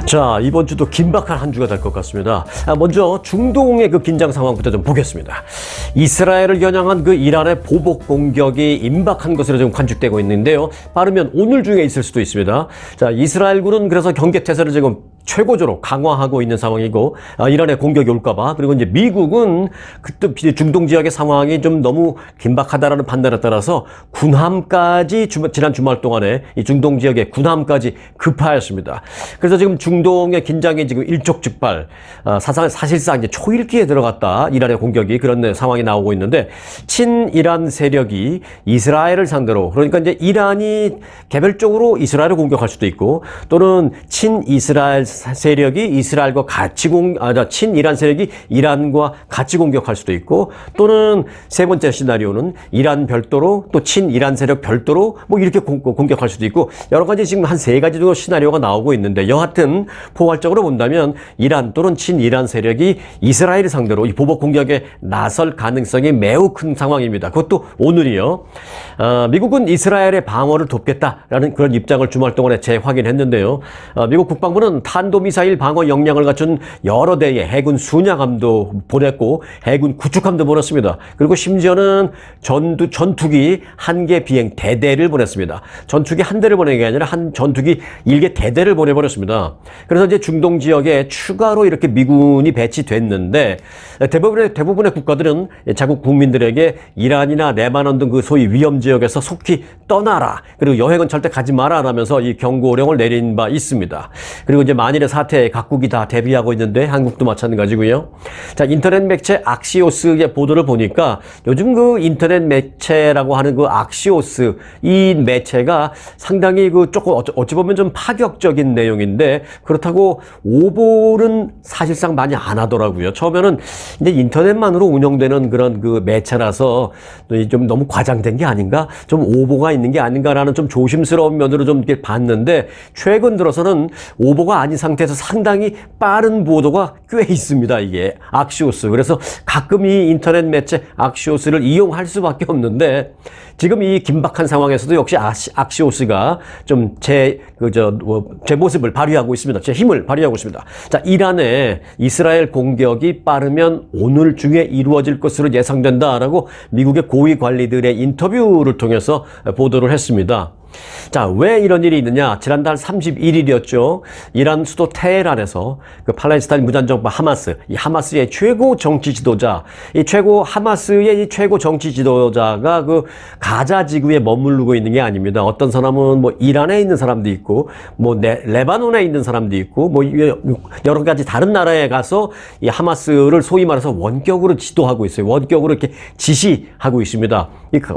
자, 이번 주도 긴박한 한 주가 될 것 같습니다. 먼저 중동의 그 긴장 상황부터 좀 보겠습니다. 이스라엘을 겨냥한 그 이란의 보복 공격이 임박한 것으로 지금 관측되고 있는데요. 빠르면 오늘 중에 있을 수도 있습니다. 자, 이스라엘군은 그래서 경계태세를 지금 최고조로 강화하고 있는 상황이고, 이란의 공격이 올까봐. 그리고 이제 미국은 그때 중동 지역의 상황이 좀 너무 긴박하다라는 판단에 따라서 군함까지 지난 주말 동안에 이 중동 지역의 군함까지 급파했습니다. 그래서 지금 중동의 긴장이 지금 일촉즉발, 사실상 이제 초일기에 들어갔다. 이란의 공격이 그런 상황이 나오고 있는데, 친이란 세력이 이스라엘을 상대로, 그러니까 이제 이란이 개별적으로 이스라엘을 공격할 수도 있고, 또는 친이스라엘 세력이 이스라엘과 같이 친이란 세력이 이란과 같이 공격할 수도 있고, 또는 세 번째 시나리오는 이란 별도로 또 친이란 세력 별도로 뭐 이렇게 공격할 수도 있고, 여러 가지 지금 한 세 가지 정도 시나리오가 나오고 있는데, 여하튼 포괄적으로 본다면 이란 또는 친이란 세력이 이스라엘을 상대로 이 보복 공격에 나설 가능성이 매우 큰 상황입니다. 그것도 오늘이요. 미국은 이스라엘의 방어를 돕겠다라는 그런 입장을 주말 동안에 재확인했는데요. 미국 국방부는 탄도미사일 방어 역량을 갖춘 여러 대의 해군 순양함도 보냈고 해군 구축함도 보냈습니다. 그리고 심지어는 전투기 1개 비행 대대를 보냈습니다. 전투기 한 대를 보낸 게 아니라 한 전투기 1개 대대를 보내버렸습니다. 그래서 이제 중동 지역에 추가로 이렇게 미군이 배치됐는데, 대부분의 국가들은 자국 국민들에게 이란이나 레바논 등 그 소위 위험 지역에서 속히 떠나라, 그리고 여행은 절대 가지 마라 라면서 이 경고령을 내린 바 있습니다. 그리고 이제 만일의 사태에 각국이 다 대비하고 있는데 한국도 마찬가지고요. 자, 인터넷 매체 악시오스의 보도를 보니까 요즘 그 인터넷 매체라고 하는 그 악시오스, 이 매체가 상당히 그 조금 어찌 보면 좀 파격적인 내용인데, 그렇다고 오보는 사실상 많이 안 하더라고요. 처음에는 이제 인터넷만으로 운영되는 그런 그 매체라서 좀 너무 과장된 게 아닌가, 좀 오보가 있는 게 아닌가라는 좀 조심스러운 면으로 좀 이렇게 봤는데, 최근 들어서는 오보가 아닌 상태에서 상당히 빠른 보도가 꽤 있습니다. 이게 악시오스. 그래서 가끔 이 인터넷 매체 악시오스를 이용할 수밖에 없는데, 지금 이 긴박한 상황에서도 역시 악시오스가 좀 제 모습을 발휘하고 있습니다. 제 힘을 발휘하고 있습니다. 자, 이란의 이스라엘 공격이 빠르면 오늘 중에 이루어질 것으로 예상된다라고 미국의 고위 관리들의 인터뷰를 통해서 보도를 했습니다. 자, 왜 이런 일이 있느냐? 지난달 31일이었죠. 이란 수도 테헤란에서 그 팔레스타인 무장정파 하마스, 이 하마스의 최고 정치 지도자, 하마스의 이 최고 정치 지도자가 그 가자 지구에 머무르고 있는 게 아닙니다. 어떤 사람은 뭐 이란에 있는 사람도 있고, 뭐 레바논에 있는 사람도 있고, 뭐 여러 가지 다른 나라에 가서 이 하마스를 소위 말해서 원격으로 지도하고 있어요. 원격으로 이렇게 지시하고 있습니다.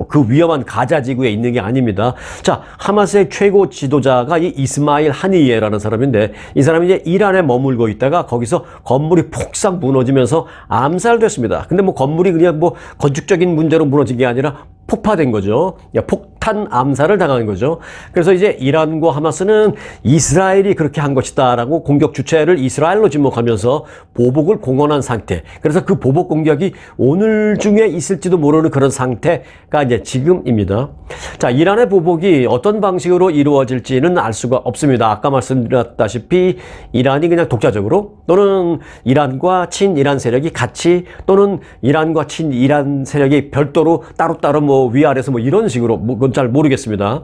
그 위험한 가자 지구에 있는 게 아닙니다. 자, 하마스의 최고 지도자가 이 이스마일 하니예라는 사람인데, 이 사람이 이제 이란에 머물고 있다가 거기서 건물이 폭삭 무너지면서 암살됐습니다. 근데 뭐 건물이 그냥 뭐 건축적인 문제로 무너진 게 아니라 폭파된 거죠. 폭탄 암살을 당한 거죠. 그래서 이제 이란과 하마스는 이스라엘이 그렇게 한 것이다라고 공격 주체를 이스라엘로 지목하면서 보복을 공언한 상태. 그래서 그 보복 공격이 오늘 중에 있을지도 모르는 그런 상태가 이제 지금입니다. 자, 이란의 보복이 어떤 방식으로 이루어질지는 알 수가 없습니다. 아까 말씀드렸다시피 이란이 그냥 독자적으로, 또는 이란과 친이란 세력이 같이, 또는 이란과 친이란 세력이 별도로 따로따로 뭐 위아래서 뭐 이런 식으로, 그건 잘 모르겠습니다.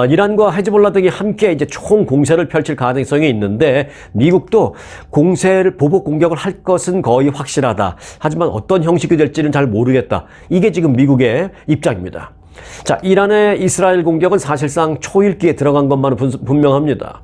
이란과 헤즈볼라 등이 함께 이제 총 공세를 펼칠 가능성이 있는데, 미국도 보복 공격을 할 것은 거의 확실하다. 하지만 어떤 형식이 될지는 잘 모르겠다. 이게 지금 미국의 입장입니다. 자, 이란의 이스라엘 공격은 사실상 초일기에 들어간 것만은 분명합니다.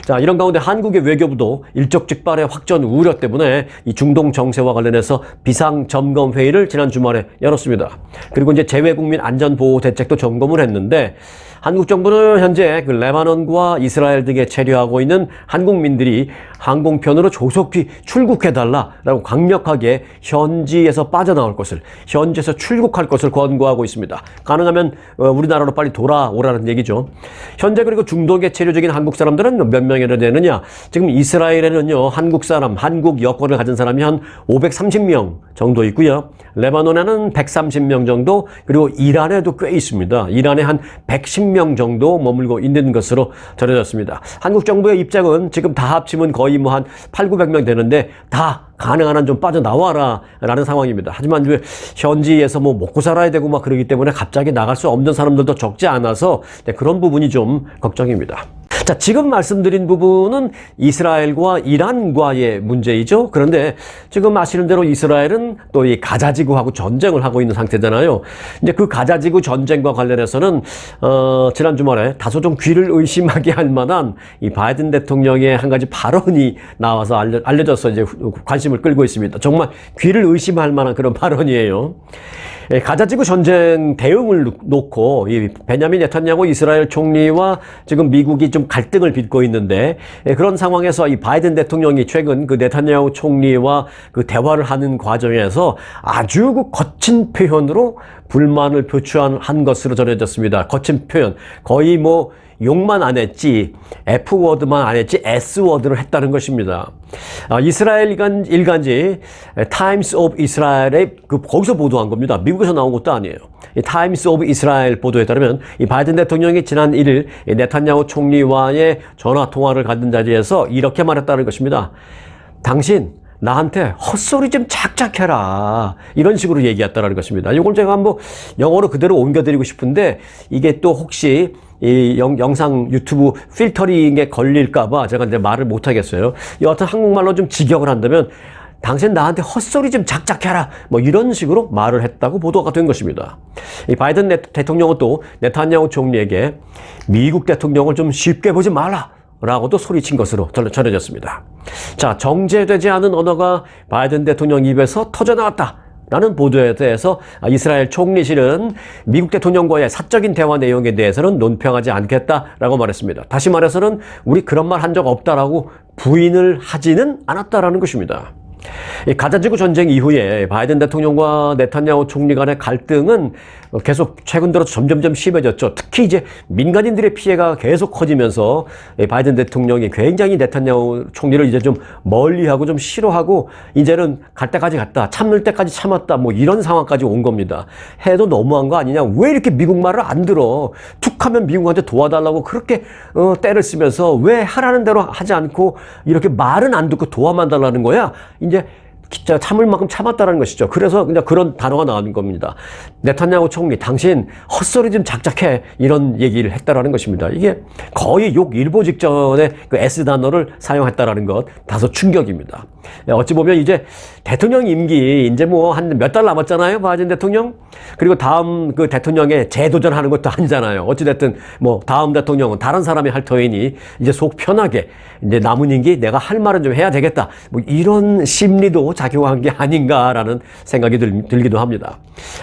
자, 이런 가운데 한국의 외교부도 일촉즉발의 확전 우려 때문에 이 중동 정세와 관련해서 비상점검회의를 지난 주말에 열었습니다. 그리고 이제 재외국민 안전보호 대책도 점검을 했는데, 한국 정부는 현재 그 레바논과 이스라엘 등에 체류하고 있는 한국민들이 항공편으로 조속히 출국해달라라고 강력하게 현지에서 빠져나올 것을, 현지에서 출국할 것을 권고하고 있습니다. 가능하면 우리나라로 빨리 돌아오라는 얘기죠. 현재 그리고 중동에 체류 중인 한국 사람들은 그러면 몇 명이나 되느냐? 지금 이스라엘에는요, 한국 사람, 한국 여권을 가진 사람이 한 530명 정도 있고요. 레바논에는 130명 정도, 그리고 이란에도 꽤 있습니다. 이란에 한 110명 정도 머물고 있는 것으로 전해졌습니다. 한국 정부의 입장은 지금 다 합치면 거의 뭐 한 800~900명 되는데 다 가능한 한 좀 빠져나와라 라는 상황입니다. 하지만 왜 현지에서 뭐 먹고 살아야 되고 막 그러기 때문에 갑자기 나갈 수 없는 사람들도 적지 않아서 그런 부분이 좀 걱정입니다. 자, 지금 말씀드린 부분은 이스라엘과 이란과의 문제이죠. 그런데 지금 아시는 대로 이스라엘은 또 이 가자지구하고 전쟁을 하고 있는 상태잖아요. 이제 그 가자지구 전쟁과 관련해서는 지난 주말에 다소 좀 귀를 의심하게 할 만한 이 바이든 대통령의 한 가지 발언이 나와서 알려져서 이제 관심을 끌고 있습니다. 정말 귀를 의심할 만한 그런 발언이에요. 가자지구 전쟁 대응을 놓고 이 베냐민 네탄야후 이스라엘 총리와 지금 미국이 좀 갈등을 빚고 있는데, 그런 상황에서 이 바이든 대통령이 최근 그 네탄야후 총리와 그 대화를 하는 과정에서 아주 그 거친 표현으로 불만을 표출한 것으로 전해졌습니다. 거친 표현, 거의 뭐 욕만 안 했지 F워드만 안 했지 S워드를 했다는 것입니다. 이스라엘 일간지 타임스 오브 이스라엘에 거기서 보도한 겁니다. 미국에서 나온 것도 아니에요. 타임스 오브 이스라엘 보도에 따르면 이 바이든 대통령이 지난 1일 네탄야후 총리와의 전화 통화를 갖는 자리에서 이렇게 말했다는 것입니다. 당신 나한테 헛소리 좀 작작해라, 이런 식으로 얘기했다는 것입니다. 이걸 제가 한번 영어로 그대로 옮겨드리고 싶은데 이게 또 혹시 이 영상 유튜브 필터링에 걸릴까봐 제가 이제 말을 못하겠어요. 여하튼 한국말로 좀 직역을 한다면 당신 나한테 헛소리 좀 작작해라, 뭐 이런 식으로 말을 했다고 보도가 된 것입니다. 이 바이든 대통령은 또 네탄야후 총리에게 미국 대통령을 좀 쉽게 보지 말라 라고도 소리친 것으로 전해졌습니다. 자, 정제되지 않은 언어가 바이든 대통령 입에서 터져나왔다 라는 보도에 대해서 이스라엘 총리실은 미국 대통령과의 사적인 대화 내용에 대해서는 논평하지 않겠다라고 말했습니다. 다시 말해서는 우리 그런 말 한 적 없다라고 부인을 하지는 않았다라는 것입니다. 이 가자지구 전쟁 이후에 바이든 대통령과 네탄야후 총리 간의 갈등은 계속 최근 들어 점점점 심해졌죠. 특히 이제 민간인들의 피해가 계속 커지면서 바이든 대통령이 굉장히 네탄야후 총리를 이제 좀 멀리하고 좀 싫어하고 이제는 갈 때까지 갔다, 참을 때까지 참았다, 뭐 이런 상황까지 온 겁니다. 해도 너무한 거 아니냐? 왜 이렇게 미국 말을 안 들어? 툭하면 미국한테 도와달라고 그렇게 때를 쓰면서 왜 하라는 대로 하지 않고 이렇게 말은 안 듣고 도와만 달라는 거야? 이제 진짜 참을 만큼 참았다는 것이죠. 그래서 그냥 그런 단어가 나오는 겁니다. 네탄야후 총리, 당신 헛소리 좀 작작해, 이런 얘기를 했다라는 것입니다. 이게 거의 욕 일보 직전에 그 S 단어를 사용했다라는 것, 다소 충격입니다. 어찌 보면 이제 대통령 임기 이제 뭐 한 몇 달 남았잖아요, 바이든 대통령. 그리고 다음 그 대통령에 재도전하는 것도 아니잖아요. 어찌 됐든 뭐 다음 대통령은 다른 사람이 할 터이니 이제 속 편하게 이제 남은 임기 내가 할 말은 좀 해야 되겠다, 뭐 이런 심리도 작용한 게 아닌가라는 생각이 들기도 합니다.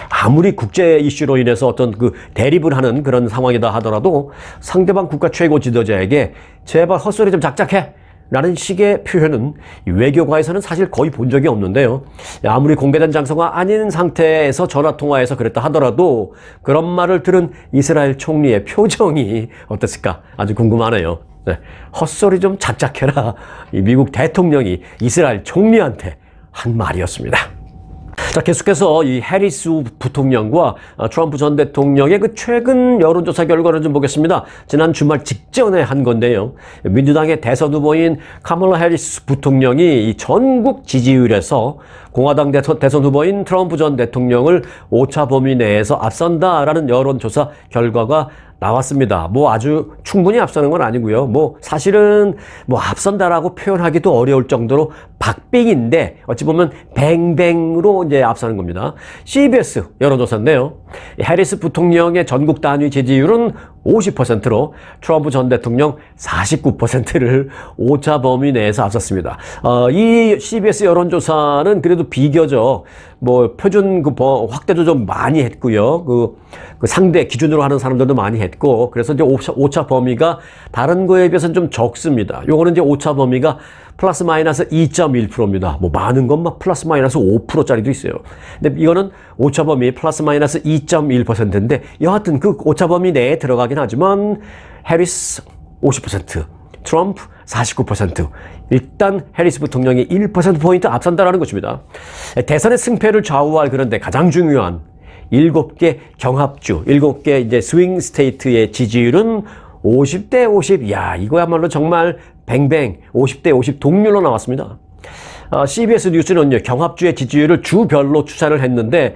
아무리 국제 이슈로 인해서 어떤 그 대립을 하는 그런 상황이다 하더라도 상대방 국가 최고 지도자에게 제발 헛소리 좀 작작해 라는 식의 표현은 외교가에서는 사실 거의 본 적이 없는데요. 아무리 공개된 장소가 아닌 상태에서 전화통화해서 그랬다 하더라도 그런 말을 들은 이스라엘 총리의 표정이 어땠을까 아주 궁금하네요. 네. 헛소리 좀 작작해라, 이 미국 대통령이 이스라엘 총리한테 한 말이었습니다. 자, 계속해서 이 해리스 부통령과 트럼프 전 대통령의 그 최근 여론조사 결과를 좀 보겠습니다. 지난 주말 직전에 한 건데요. 민주당의 대선 후보인 카멀라 해리스 부통령이 이 전국 지지율에서 공화당 대선 후보인 트럼프 전 대통령을 오차 범위 내에서 앞선다라는 여론조사 결과가 나왔습니다. 뭐 아주 충분히 앞서는 건 아니고요. 뭐 사실은 뭐 앞선다라고 표현하기도 어려울 정도로 박빙인데 어찌 보면 뱅뱅으로 이제 앞서는 겁니다. CBS 여론조사인데요. 해리스 부통령의 전국 단위 지지율은 50%로 트럼프 전 대통령 49%를 오차 범위 내에서 앞섰습니다. 이 CBS 여론조사는 그래도 비교적 뭐 표준 그 확대도 좀 많이 했고요. 그 상대 기준으로 하는 사람들도 많이 했고, 그래서 이제 오차 범위가 다른 거에 비해서는 좀 적습니다. 요거는 이제 오차 범위가 플러스 마이너스 2.1%입니다. 뭐 많은 건 막 플러스 마이너스 5%짜리도 있어요. 근데 이거는 오차 범위 플러스 마이너스 2.1%인데 여하튼 그 오차 범위 내에 들어가긴 하지만 해리스 50%, 트럼프 49%. 일단 해리스 부통령이 1%포인트 앞선다라는 것입니다. 대선의 승패를 좌우할 그런데 가장 중요한 7개 경합주, 7개 이제 스윙 스테이트의 지지율은 50대 50. 야, 이거야말로 정말 뱅뱅 50대 50 동률로 나왔습니다. CBS 뉴스는요, 경합주의 지지율을 주별로 추산을 했는데,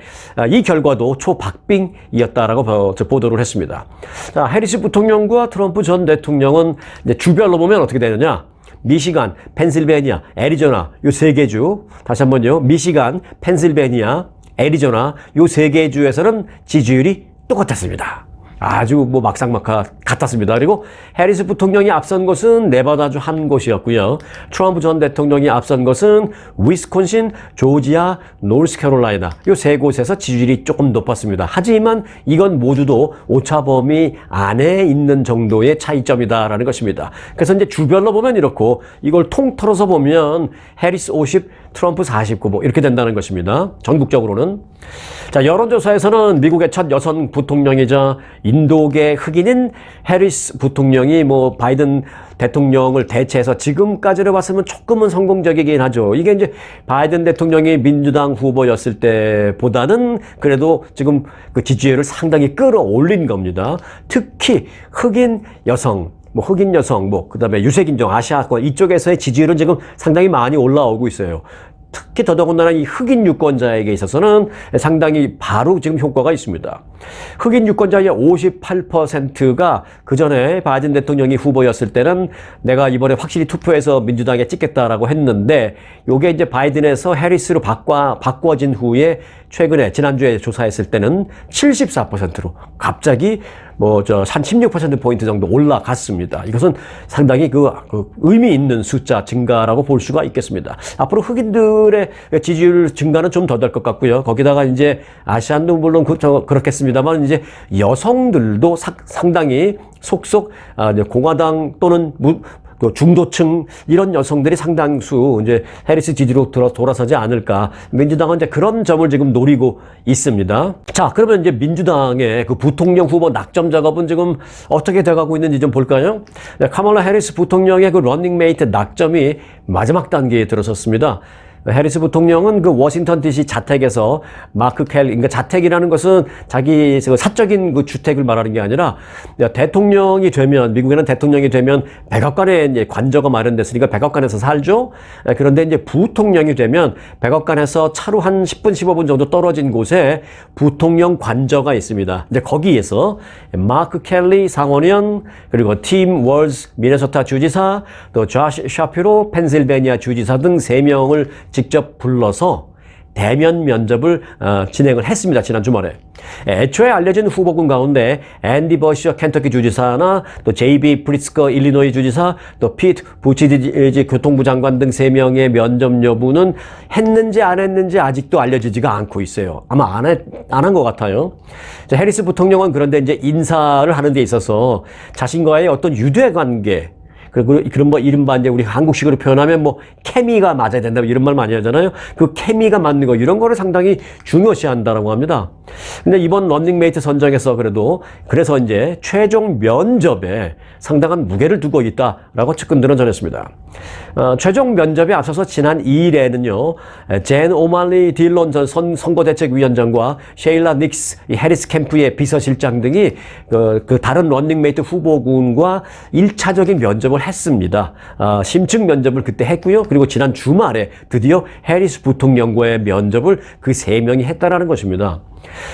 이 결과도 초박빙이었다라고 보도를 했습니다. 자, 해리스 부통령과 트럼프 전 대통령은 이제 주별로 보면 어떻게 되느냐? 미시간, 펜실베니아, 애리조나, 요 3개 주. 다시 한번요. 미시간, 펜실베니아, 애리조나, 요 3개 주에서는 지지율이 똑같았습니다. 아주 뭐 막상막하 같았습니다. 그리고 해리스 부통령이 앞선 것은 네바다주 한 곳이었고요. 트럼프 전 대통령이 앞선 것은 위스콘신, 조지아, 노스캐롤라이나 이 3곳에서 지지율이 조금 높았습니다. 하지만 이건 모두도 오차범위 안에 있는 정도의 차이점이다라는 것입니다. 그래서 이제 주별로 보면 이렇고 이걸 통틀어서 보면 해리스 50, 트럼프 49 뭐 이렇게 된다는 것입니다. 전국적으로는. 자, 여론조사에서는 미국의 첫 여성 부통령이자 인도계 흑인인 해리스 부통령이 뭐 바이든 대통령을 대체해서 지금까지를 봤으면 조금은 성공적이긴 하죠. 이게 이제 바이든 대통령이 민주당 후보였을 때보다는 그래도 지금 그 지지율을 상당히 끌어올린 겁니다. 특히 흑인 여성, 흑인 여성, 그다음에 유색인종, 아시아권 이쪽에서의 지지율은 지금 상당히 많이 올라오고 있어요. 특히 더더군다나 이 흑인 유권자에게 있어서는 상당히 바로 지금 효과가 있습니다. 흑인 유권자의 58%가 그전에 바이든 대통령이 후보였을 때는 내가 이번에 확실히 투표해서 민주당에 찍겠다라고 했는데 요게 이제 바이든에서 해리스로 바꿔진 후에 최근에 지난주에 조사했을 때는 74%로 갑자기 한 16%포인트 정도 올라갔습니다. 이것은 상당히 그 의미 있는 숫자 증가라고 볼 수가 있겠습니다. 앞으로 흑인들의 지지율 증가는 좀 더 될 것 같고요. 거기다가 이제 아시안도 물론 그렇겠습니다만 이제 여성들도 상당히 속속 공화당 또는 중도층 이런 여성들이 상당수 이제 해리스 지지로 돌아서지 않을까. 민주당은 이제 그런 점을 지금 노리고 있습니다. 자, 그러면 이제 민주당의 그 부통령 후보 낙점 작업은 지금 어떻게 돼가고 있는지 좀 볼까요? 네, 카멀라 해리스 부통령의 그 러닝메이트 낙점이 마지막 단계에 들어섰습니다. 해리스 부통령은 그 워싱턴 DC 자택에서 마크 켈리, 그러니까 자택이라는 것은 자기 사적인 그 주택을 말하는 게 아니라 대통령이 되면, 미국에는 대통령이 되면 백악관에 이제 관저가 마련됐으니까 백악관에서 살죠. 그런데 이제 부통령이 되면 백악관에서 차로 한 10분, 15분 정도 떨어진 곳에 부통령 관저가 있습니다. 이제 거기에서 마크 켈리 상원의원, 그리고 팀 월즈 미네소타 주지사, 또 조시 샤피로 펜실베니아 주지사 등 3명을 직접 불러서 대면 면접을 진행을 했습니다. 지난 주말에. 애초에 알려진 후보군 가운데 앤디 버셔 켄터키 주지사나 또 제이비 프리츠커 일리노이 주지사, 또 피트 부치디지 교통부 장관 등 3명의 면접 여부는 했는지 안 했는지 아직도 알려지지가 않고 있어요. 아마 안 한 것 같아요. 자, 해리스 부통령은 그런데 이제 인사를 하는 데 있어서 자신과의 어떤 유대 관계, 그리고 그런 이른바 이제 우리 한국식으로 표현하면 케미가 맞아야 된다 이런 말 많이 하잖아요. 그 케미가 맞는 거 이런 거를 상당히 중요시한다라고 합니다. 근데 이번 런닝메이트 선정에서 그래서 이제 최종 면접에 상당한 무게를 두고 있다라고 측근들은 전했습니다. 최종 면접에 앞서서 지난 2일에는요, 젠 오말리 딜런 전 선거대책위원장과 셰일라 닉스 해리스 캠프의 비서실장 등이 그 다른 런닝메이트 후보군과 1차적인 면접을 했습니다. 심층 면접을 그때 했고요. 그리고 지난 주말에 드디어 해리스 부통령과의 면접을 그 3명이 했다라는 것입니다.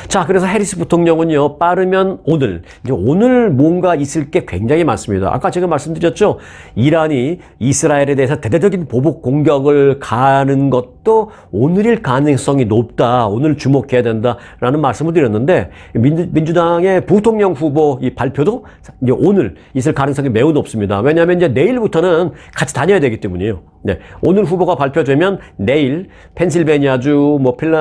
자, 그래서 해리스 부통령은요, 빠르면 오늘 뭔가 있을 게 굉장히 많습니다. 아까 제가 말씀드렸죠. 이란이 이스라엘에 대해서 대대적인 보복 공격을 가하는 것도 오늘일 가능성이 높다. 오늘 주목해야 된다라는 말씀을 드렸는데, 민주당의 부통령 후보 이 발표도 이제 오늘 있을 가능성이 매우 높습니다. 왜냐하면 이제 내일부터는 같이 다녀야 되기 때문이에요. 네, 오늘 후보가 발표되면 내일 펜실베니아주,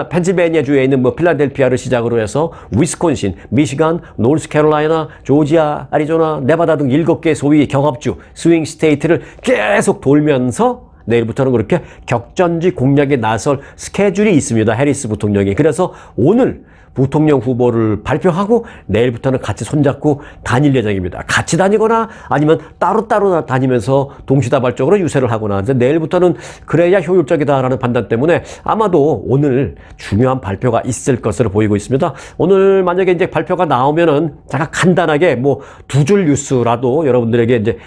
펜실베니아주에 있는 필라델피아를 시작으로 해서 위스콘신, 미시간, 노스캐롤라이나, 조지아, 애리조나, 네바다 등 7개 소위 경합주, 스윙 스테이트를 계속 돌면서 내일부터는 그렇게 격전지 공략에 나설 스케줄이 있습니다. 해리스 부통령이. 그래서 오늘 부통령 후보를 발표하고 내일부터는 같이 손잡고 다닐 예정입니다. 같이 다니거나 아니면 따로따로 다니면서 동시다발적으로 유세를 하거나 내일부터는 그래야 효율적이다라는 판단 때문에 아마도 오늘 중요한 발표가 있을 것으로 보이고 있습니다. 오늘 만약에 이제 발표가 나오면은 제가 간단하게 뭐 두 줄 뉴스라도 여러분들에게 이제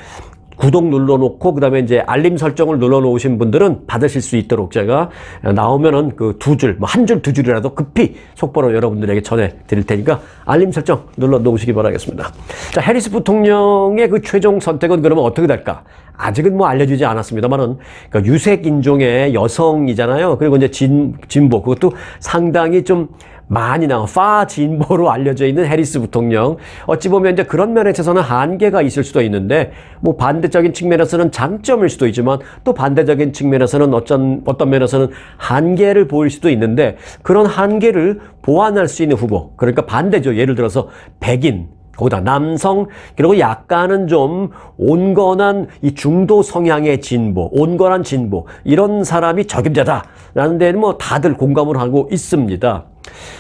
구독 눌러놓고 그다음에 이제 알림 설정을 눌러놓으신 분들은 받으실 수 있도록 제가 나오면은 그 두 줄, 뭐 한 줄, 두 줄이라도 급히 속보로 여러분들에게 전해드릴 테니까 알림 설정 눌러놓으시기 바라겠습니다. 자, 해리스 부통령의 그 최종 선택은 그러면 어떻게 될까? 아직은 뭐 알려지지 않았습니다만은 그러니까 유색 인종의 여성이잖아요. 그리고 이제 진보 그것도 상당히 좀 많이 파 진보로 알려져 있는 해리스 부통령. 어찌 보면 이제 그런 면에 있어서는 한계가 있을 수도 있는데, 뭐 반대적인 측면에서는 장점일 수도 있지만, 또 반대적인 측면에서는 어떤 면에서는 한계를 보일 수도 있는데, 그런 한계를 보완할 수 있는 후보. 그러니까 반대죠. 예를 들어서 백인, 거기다 남성, 그리고 약간은 좀 온건한 이 중도 성향의 진보, 온건한 진보, 이런 사람이 적임자다라는 데는 뭐 다들 공감을 하고 있습니다.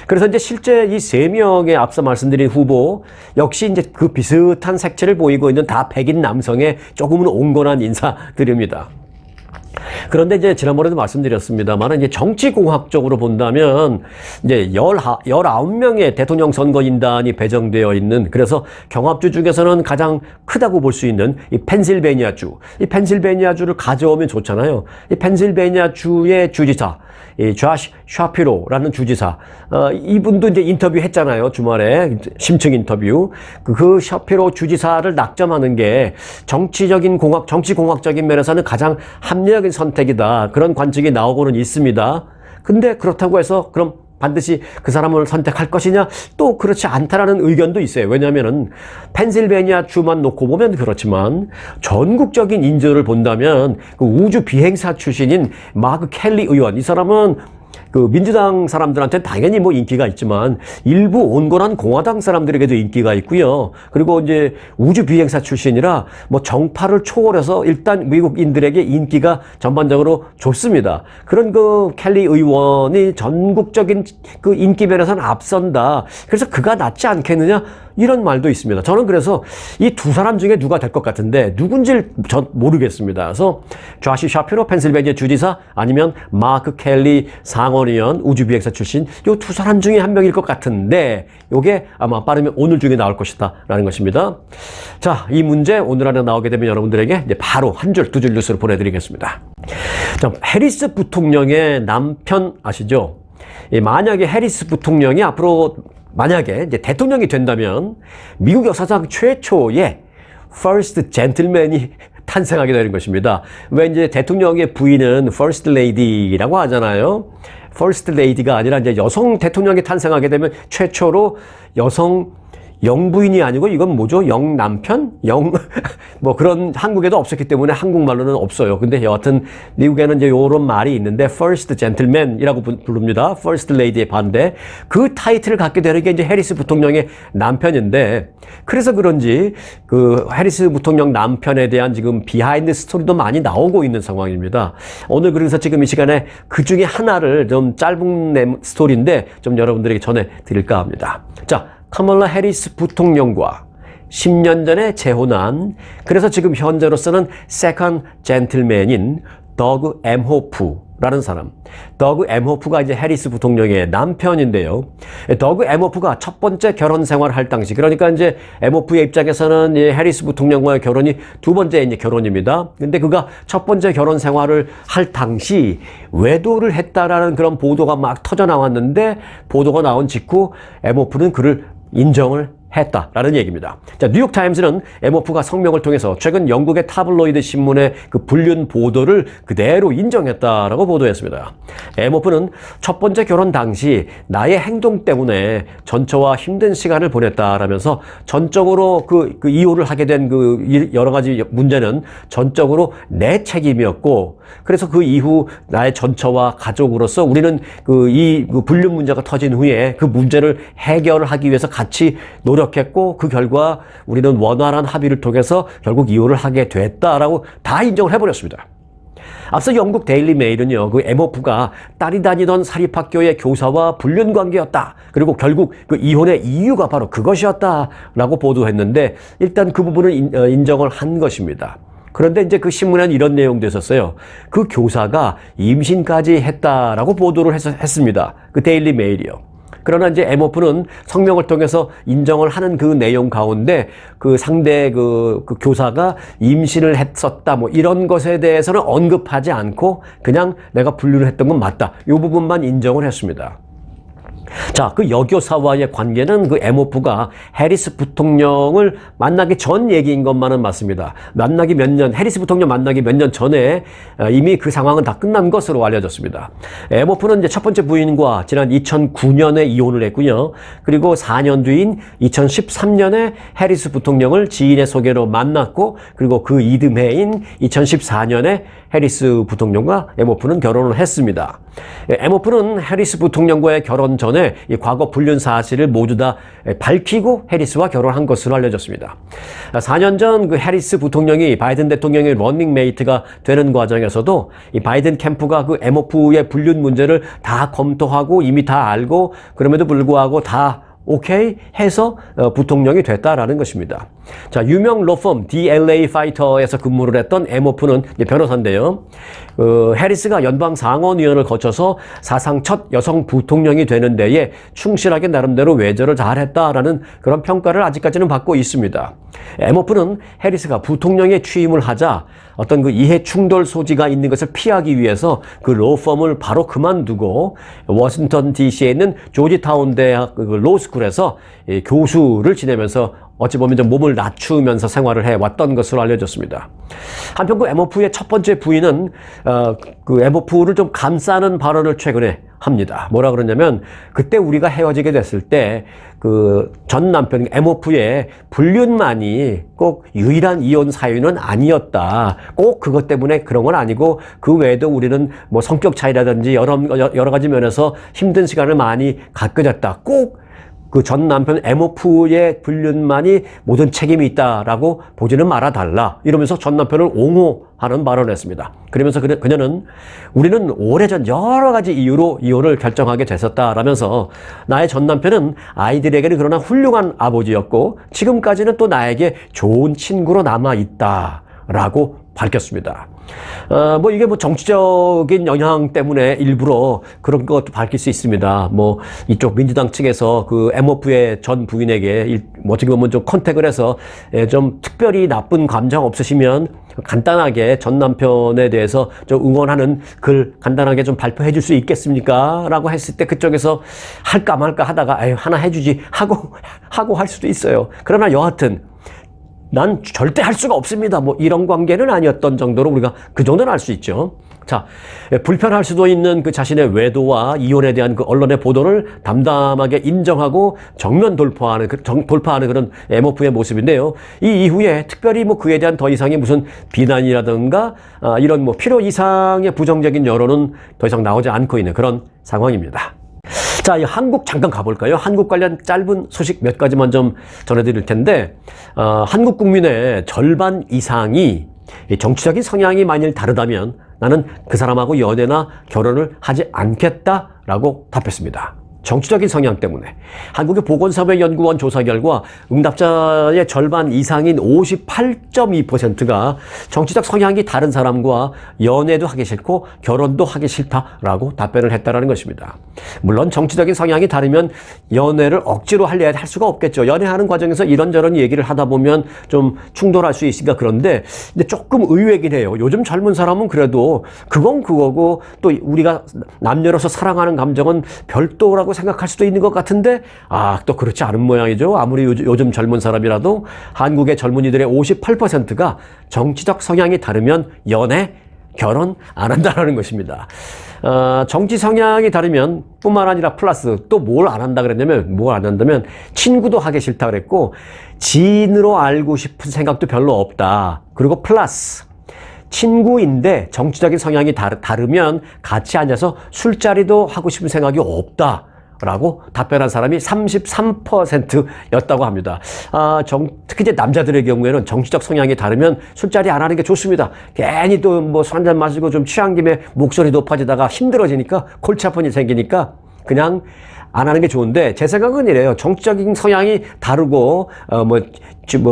그래서 이제 실제 이 세 명의 앞서 말씀드린 후보 역시 이제 그 비슷한 색채를 보이고 있는 다 백인 남성의 조금은 온건한 인사들입니다. 그런데 이제 지난번에도 말씀드렸습니다만 이제 정치공학적으로 본다면 이제 19명의 대통령 선거인단이 배정되어 있는, 그래서 경합주 중에서는 가장 크다고 볼 수 있는 이 펜실베니아주. 이 펜실베니아주를 가져오면 좋잖아요. 이 펜실베니아주의 주지사, 이 조시 샤피로라는 주지사, 이분도 이제 인터뷰 했잖아요. 주말에 심층 인터뷰. 그 샤피로 주지사를 낙점하는 게 정치공학적인 면에서는 가장 합리적인 선택이다. 그런 관측이 나오고는 있습니다. 근데 그렇다고 해서 그럼 반드시 그 사람을 선택할 것이냐? 또 그렇지 않다라는 의견도 있어요. 왜냐하면은 펜실베니아 주만 놓고 보면 그렇지만 전국적인 인지도를 본다면 그 우주 비행사 출신인 마크 켈리 의원, 이 사람은 그 민주당 사람들한테는 당연히 뭐 인기가 있지만 일부 온건한 공화당 사람들에게도 인기가 있고요. 그리고 이제 우주 비행사 출신이라 뭐 정파를 초월해서 일단 미국인들에게 인기가 전반적으로 좋습니다. 그런 그 켈리 의원이 전국적인 그 인기 면에서는 앞선다. 그래서 그가 낫지 않겠느냐? 이런 말도 있습니다. 저는 그래서 이 두 사람 중에 누가 될 것 같은데 누군지 전 모르겠습니다. 그래서 조시 샤피로 펜실베니아 주지사 아니면 마크 켈리 상원의원 우주비행사 출신, 이 두 사람 중에 한 명일 것 같은데 이게 아마 빠르면 오늘 중에 나올 것이다 라는 것입니다. 자, 이 문제 오늘 안에 나오게 되면 여러분들에게 이제 바로 한 줄, 두 줄 뉴스를 보내드리겠습니다. 자, 해리스 부통령의 남편 아시죠? 만약에 해리스 부통령이 앞으로 만약에 이제 대통령이 된다면 미국 역사상 최초의 First Gentleman이 탄생하게 되는 것입니다. 왜 이제 대통령의 부인은 First Lady라고 하잖아요. First Lady가 아니라 이제 여성 대통령이 탄생하게 되면 최초로 여성 영부인이 아니고 이건 뭐죠? 영남편? 뭐 그런 한국에도 없었기 때문에 한국말로는 없어요. 근데 여하튼 미국에는 이제 요런 말이 있는데 First Gentleman이라고 부릅니다. First Lady의 반대. 그 타이틀을 갖게 되는 게 이제 해리스 부통령의 남편인데, 그래서 그런지 그 해리스 부통령 남편에 대한 지금 비하인드 스토리도 많이 나오고 있는 상황입니다. 오늘 그래서 지금 이 시간에 그 중에 하나를 좀 짧은 스토리인데 좀 여러분들에게 전해드릴까 합니다. 자, 카멀라 해리스 부통령과 10년 전에 재혼한, 그래서 지금 현재로서는 세컨드 젠틀맨인 더그 엠호프라는 사람. 더그 엠호프가 이제 해리스 부통령의 남편인데요. 더그 엠호프가 첫 번째 결혼 생활을 할 당시, 그러니까 이제 엠호프의 입장에서는 해리스 부통령과의 결혼이 두 번째 이제 결혼입니다. 근데 그가 첫 번째 결혼 생활을 할 당시 외도를 했다라는 그런 보도가 막 터져 나왔는데, 보도가 나온 직후 엠호프는 그를 인정을 했다라는 얘기입니다. 자, 뉴욕타임스는 엠호프가 성명을 통해서 최근 영국의 타블로이드 신문의 그 불륜 보도를 그대로 인정했다라고 보도했습니다. 엠호프는 첫 번째 결혼 당시 나의 행동 때문에 전처와 힘든 시간을 보냈다라면서 전적으로 그 이혼을 하게 된 그 여러 가지 문제는 전적으로 내 책임이었고, 그래서 그 이후 나의 전처와 가족으로서 우리는 이 불륜 문제가 터진 후에 그 문제를 해결하기 위해서 같이 노력했고, 그 결과 우리는 원활한 합의를 통해서 결국 이혼을 하게 됐다라고 다 인정을 해버렸습니다. 앞서 영국 데일리 메일은요, 그 에모프가 딸이 다니던 사립학교의 교사와 불륜 관계였다. 그리고 결국 그 이혼의 이유가 바로 그것이었다라고 보도했는데, 일단 그 부분은 인정을 한 것입니다. 그런데 이제 그 신문에는 이런 내용도 있었어요. 그 교사가 임신까지 했다라고 보도를 했습니다. 그 데일리 메일이요. 그러나 이제 에모프는 성명을 통해서 인정을 하는 그 내용 가운데 그 상대 그 교사가 임신을 했었다 뭐 이런 것에 대해서는 언급하지 않고 그냥 내가 분류를 했던 건 맞다. 이 부분만 인정을 했습니다. 자, 그 여교사와의 관계는 그 에모프가 해리스 부통령을 만나기 전 얘기인 것만은 맞습니다. 해리스 부통령 만나기 몇 년 전에 이미 그 상황은 다 끝난 것으로 알려졌습니다. 에모프는 이제 첫 번째 부인과 지난 2009년에 이혼을 했고요. 그리고 4년 뒤인 2013년에 해리스 부통령을 지인의 소개로 만났고, 그리고 그 이듬해인 2014년에 해리스 부통령과 에모프는 결혼을 했습니다. 에모프는 해리스 부통령과의 결혼 전에 이 과거 불륜 사실을 모두 다 밝히고 해리스와 결혼한 것으로 알려졌습니다. 4년 전 그 해리스 부통령이 바이든 대통령의 러닝메이트가 되는 과정에서도 이 바이든 캠프가 그 에모프의 불륜 문제를 다 검토하고 이미 다 알고, 그럼에도 불구하고 다 오케이 해서 부통령이 됐다라는 것입니다. 자, 유명 로펌 DLA 파이터에서 근무를 했던 에모프는 변호사인데요. 해리스가 연방 상원의원을 거쳐서 사상 첫 여성 부통령이 되는 데에 충실하게 나름대로 외절을 잘했다라는 그런 평가를 아직까지는 받고 있습니다. 에모프는 해리스가 부통령에 취임을 하자 어떤 그 이해 충돌 소지가 있는 것을 피하기 위해서 그 로펌을 바로 그만두고 워싱턴 DC에 있는 조지타운 대학 그 로스쿨에서 교수를 지내면서 어찌 보면 좀 몸을 낮추면서 생활을 해왔던 것으로 알려졌습니다. 한편 그 에모프의 첫 번째 부인은 그 에모프를 좀 감싸는 발언을 최근에 합니다. 뭐라 그러냐면, 그때 우리가 헤어지게 됐을 때 그 전 남편 에모프의 불륜만이 꼭 유일한 이혼 사유는 아니었다. 꼭 그것 때문에 그런 건 아니고 그 외에도 우리는 뭐 성격 차이라든지 여러 가지 면에서 힘든 시간을 많이 갖게 됐다. 꼭 그 전 남편 에모프의 불륜만이 모든 책임이 있다라고 보지는 말아달라. 이러면서 전 남편을 옹호하는 발언을 했습니다. 그러면서 그녀는 우리는 오래전 여러 가지 이유로 이혼을 결정하게 됐었다라면서 나의 전 남편은 아이들에게는 그러나 훌륭한 아버지였고 지금까지는 또 나에게 좋은 친구로 남아있다라고 밝혔습니다. 뭐 이게 뭐 정치적인 영향 때문에 일부러 그런 것도 밝힐 수 있습니다. 뭐 이쪽 민주당 측에서 그 에모프의 전 부인에게 어떻게 보면 좀 컨택을 해서 좀 특별히 나쁜 감정 없으시면 간단하게 전 남편에 대해서 좀 응원하는 글 간단하게 좀 발표해 줄 수 있겠습니까? 라고 했을 때 그쪽에서 할까 말까 하다가 에휴, 하나 해주지 하고 할 수도 있어요. 그러나 여하튼 난 절대 할 수가 없습니다. 뭐 이런 관계는 아니었던 정도로 우리가 그 정도는 알 수 있죠. 자, 불편할 수도 있는 그 자신의 외도와 이혼에 대한 그 언론의 보도를 담담하게 인정하고 정면 돌파하는 그런 에모프의 모습인데요. 이 이후에 특별히 뭐 그에 대한 더 이상의 무슨 비난이라든가 이런 뭐 필요 이상의 부정적인 여론은 더 이상 나오지 않고 있는 그런 상황입니다. 자, 한국 잠깐 가볼까요? 한국 관련 짧은 소식 몇 가지만 좀 전해드릴 텐데, 한국 국민의 절반 이상이 정치적인 성향이 만일 다르다면 나는 그 사람하고 연애나 결혼을 하지 않겠다라고 답했습니다. 정치적인 성향 때문에. 한국의 보건사회연구원 조사 결과 응답자의 절반 이상인 58.2%가 정치적 성향이 다른 사람과 연애도 하기 싫고 결혼도 하기 싫다라고 답변을 했다라는 것입니다. 물론 정치적인 성향이 다르면 연애를 억지로 하려 할 수가 없겠죠. 연애하는 과정에서 이런저런 얘기를 하다 보면 좀 충돌할 수 있으니까. 그런데 조금 의외긴 해요. 요즘 젊은 사람은 그래도 그건 그거고 또 우리가 남녀로서 사랑하는 감정은 별도라고 생각할 수도 있는 것 같은데 또 그렇지 않은 모양이죠. 아무리 요즘 젊은 사람이라도 한국의 젊은이들의 58%가 정치적 성향이 다르면 연애, 결혼 안 한다는 것입니다. 정치 성향이 다르면 뿐만 아니라 플러스 또 뭘 안 한다 그랬냐면 뭘 안 한다면 친구도 하기 싫다 그랬고 지인으로 알고 싶은 생각도 별로 없다. 그리고 플러스 친구인데 정치적인 성향이 다르면 같이 앉아서 술자리도 하고 싶은 생각이 없다. 라고 답변한 사람이 33%였다고 합니다. 특히 이제 남자들의 경우에는 정치적 성향이 다르면 술자리 안 하는 게 좋습니다. 괜히 또 뭐 술 한잔 마시고 좀 취한 김에 목소리 높아지다가 힘들어지니까 골치 아픈 일이 생기니까 그냥 안 하는 게 좋은데, 제 생각은 이래요. 정치적인 성향이 다르고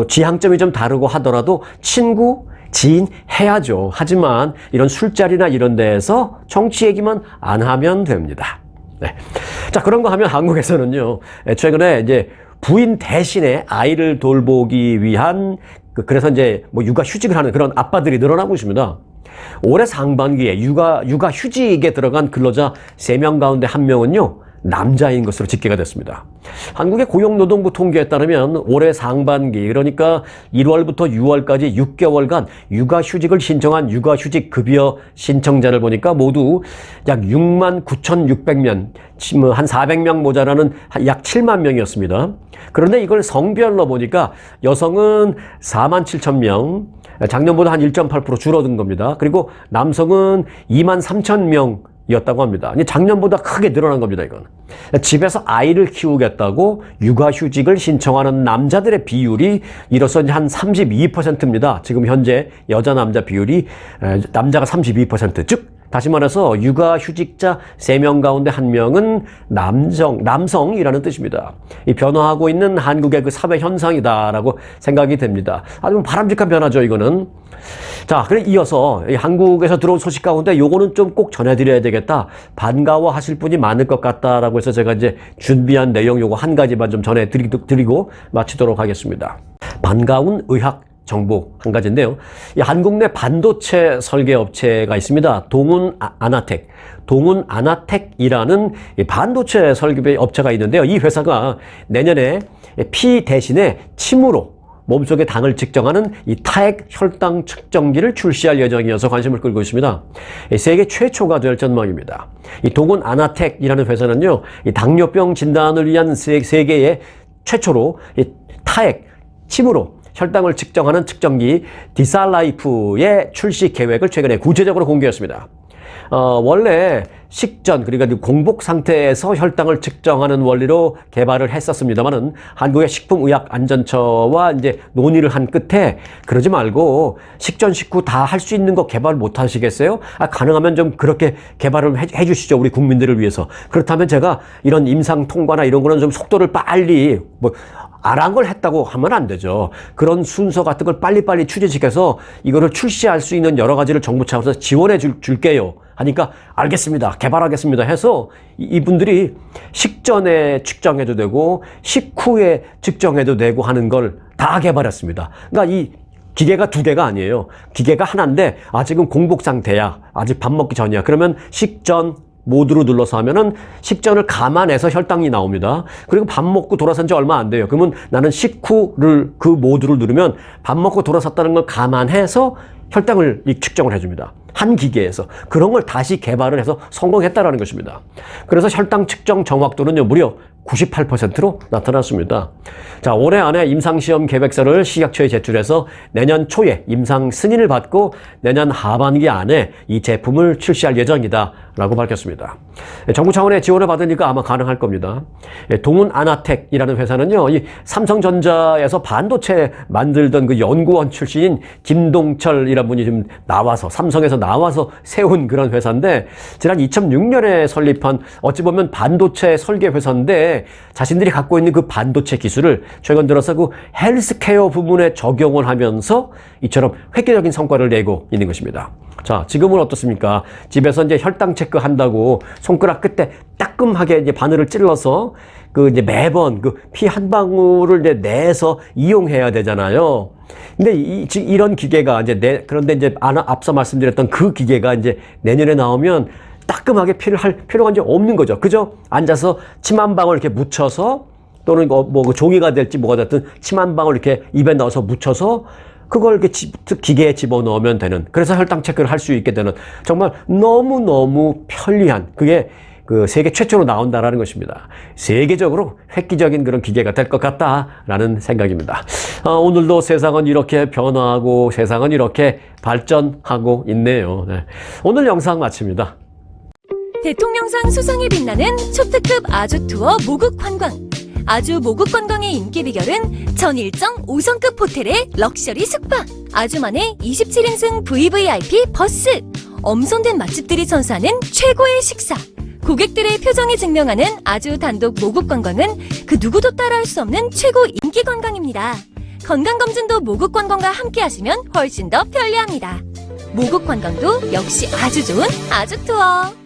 지향점이 좀 다르고 하더라도 친구, 지인 해야죠. 하지만 이런 술자리나 이런 데에서 정치 얘기만 안 하면 됩니다. 네. 자, 그런 거 하면 한국에서는요, 최근에 이제 부인 대신에 아이를 돌보기 위한, 그래서 이제 뭐 육아휴직을 하는 그런 아빠들이 늘어나고 있습니다. 올해 상반기에 육아휴직에 들어간 근로자 3명 가운데 1명은요, 남자인 것으로 집계가 됐습니다. 한국의 고용노동부 통계에 따르면 올해 상반기, 그러니까 1월부터 6월까지 6개월간 육아휴직을 신청한 육아휴직 급여 신청자를 보니까 모두 약 69,600명, 한 400명 모자라는 약 7만 명이었습니다. 그런데 이걸 성별로 보니까 여성은 47,000명, 작년보다 한 1.8% 줄어든 겁니다. 그리고 남성은 23,000명 였다고 합니다. 작년보다 크게 늘어난 겁니다, 이건. 집에서 아이를 키우겠다고 육아휴직을 신청하는 남자들의 비율이 이로써 한 32%입니다. 지금 현재 여자 남자 비율이, 남자가 32%, 즉 다시 말해서 육아휴직자 3명 가운데 1명은 남성이라는 뜻입니다. 이 변화하고 있는 한국의 그 사회 현상이다라고 생각이 됩니다. 아주 바람직한 변화죠, 이거는. 자, 그래 이어서 한국에서 들어온 소식 가운데 요거는 좀 꼭 전해드려야 되겠다, 반가워하실 분이 많을 것 같다라고 해서 제가 이제 준비한 내용 요거 한 가지만 좀 전해드리고 마치도록 하겠습니다. 반가운 의학 정보 한 가지인데요. 이 한국 내 반도체 설계 업체가 있습니다. 동훈 아나텍이라는 반도체 설계 업체가 있는데요. 이 회사가 내년에 피 대신에 침으로 몸속의 당을 측정하는 이 타액 혈당 측정기를 출시할 예정이어서 관심을 끌고 있습니다. 세계 최초가 될 전망입니다. 이 동훈 아나텍이라는 회사는요, 이 당뇨병 진단을 위한 세계의 최초로 이 타액, 침으로 혈당을 측정하는 측정기 디살라이프의 출시 계획을 최근에 구체적으로 공개했습니다. 원래 식전, 그러니까 공복 상태에서 혈당을 측정하는 원리로 개발을 했었습니다만은 한국의 식품의약안전처와 이제 논의를 한 끝에 그러지 말고 식전 식후 다 할 수 있는 거 개발 못 하시겠어요? 가능하면 좀 그렇게 개발을 해 주시죠. 우리 국민들을 위해서. 그렇다면 제가 이런 임상 통과나 이런 거는 좀 속도를 빨리 알한 걸 했다고 하면 안 되죠. 그런 순서 같은 걸 빨리빨리 추진시켜서 이거를 출시할 수 있는 여러 가지를 정부 차원에서 지원해 줄게요 하니까 알겠습니다, 개발하겠습니다 해서 이분들이 식전에 측정해도 되고 식후에 측정해도 되고 하는 걸 다 개발했습니다. 그러니까 이 기계가 2개가 아니에요. 기계가 하나인데 지금 공복 상태야, 아직 밥 먹기 전이야, 그러면 식전 모드로 눌러서 하면은 식전을 감안해서 혈당이 나옵니다. 그리고 밥 먹고 돌아선 지 얼마 안 돼요. 그러면 나는 식후를 그 모드를 누르면 밥 먹고 돌아섰다는 걸 감안해서 혈당을 측정을 해줍니다. 한 기계에서. 그런 걸 다시 개발을 해서 성공했다라는 것입니다. 그래서 혈당 측정 정확도는요, 무려 98%로 나타났습니다. 자, 올해 안에 임상시험 계획서를 식약처에 제출해서 내년 초에 임상 승인을 받고 내년 하반기 안에 이 제품을 출시할 예정이다 라고 밝혔습니다. 정부 차원의 지원을 받으니까 아마 가능할 겁니다. 동훈 아나텍이라는 회사는요, 이 삼성전자에서 반도체 만들던 그 연구원 출신인 김동철이라는 분이 좀 나와서, 삼성에서 나와서 세운 그런 회사인데, 지난 2006년에 설립한 어찌 보면 반도체 설계 회사인데, 자신들이 갖고 있는 그 반도체 기술을 최근 들어서 그 헬스케어 부문에 적용을 하면서 이처럼 획기적인 성과를 내고 있는 것입니다. 자, 지금은 어떻습니까? 집에서 이제 혈당 체크 한다고 손가락 끝에 따끔하게 이제 바늘을 찔러서 그 이제 매번 그 피 한 방울을 이제 내서 이용해야 되잖아요. 근데 이런 기계가 이제 그런데 이제 앞서 말씀드렸던 그 기계가 이제 내년에 나오면 따끔하게 피를 할 필요가 이제 없는 거죠. 그죠? 앉아서 침 한 방울 이렇게 묻혀서, 또는 그 종이가 될지 뭐가 됐든 침 한 방울 이렇게 입에 넣어서 묻혀서 그걸 이렇게 기계에 집어넣으면 되는, 그래서 혈당 체크를 할 수 있게 되는, 정말 너무너무 편리한, 그게 그 세계 최초로 나온다라는 것입니다. 세계적으로 획기적인 그런 기계가 될 것 같다라는 생각입니다. 오늘도 세상은 이렇게 변화하고 세상은 이렇게 발전하고 있네요. 네. 오늘 영상 마칩니다. 대통령상 수상에 빛나는 초특급 아주 투어 모국 관광. 아주 모국 관광의 인기 비결은 전 일정 5성급 호텔의 럭셔리 숙박, 아주만의 27인승 VVIP 버스, 엄선된 맛집들이 선사하는 최고의 식사, 고객들의 표정이 증명하는 아주 단독 모국 관광은 그 누구도 따라할 수 없는 최고 인기 관광입니다. 건강검진도 모국 관광과 함께 하시면 훨씬 더 편리합니다. 모국 관광도 역시 아주 좋은 아주 투어.